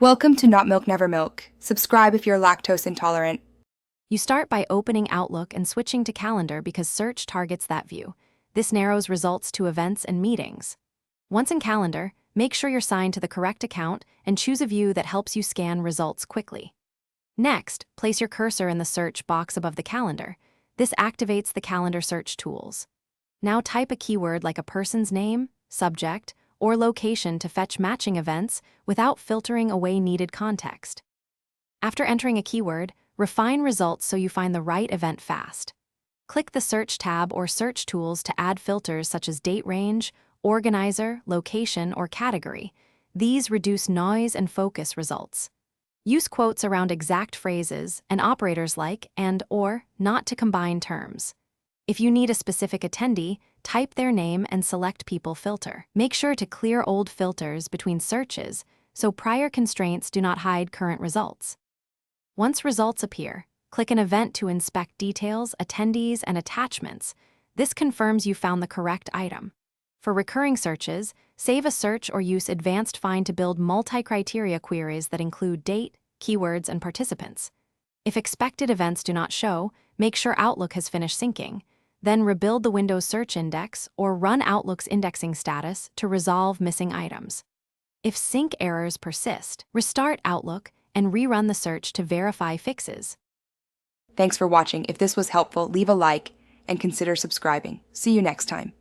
Welcome to Not Milk Never Milk. Subscribe if you're lactose intolerant. You start by opening Outlook and switching to Calendar because search targets that view. This narrows results to events and meetings. Once in Calendar, make sure you're signed to the correct account and choose a view that helps you scan results quickly. Next, place your cursor in the search box above the calendar. This activates the calendar search tools. Now type a keyword like a person's name, subject, or location to fetch matching events without filtering away needed context. After entering a keyword, refine results so you find the right event fast. Click the Search tab or Search Tools to add filters such as date range, organizer, location, or category. These reduce noise and focus results. Use quotes around exact phrases and operators like and or not to combine terms. If you need a specific attendee, type their name and select People filter. Make sure to clear old filters between searches so prior constraints do not hide current results. Once results appear, click an event to inspect details, attendees, and attachments. This confirms you found the correct item. For recurring searches, save a search or use Advanced Find to build multi-criteria queries that include date, keywords, and participants. If expected events do not show, make sure Outlook has finished syncing. Then rebuild the Windows search index or run Outlook's indexing status to resolve missing items. If sync errors persist, restart Outlook and rerun the search to verify fixes. Thanks for watching. If this was helpful, leave a like and consider subscribing. See you next time.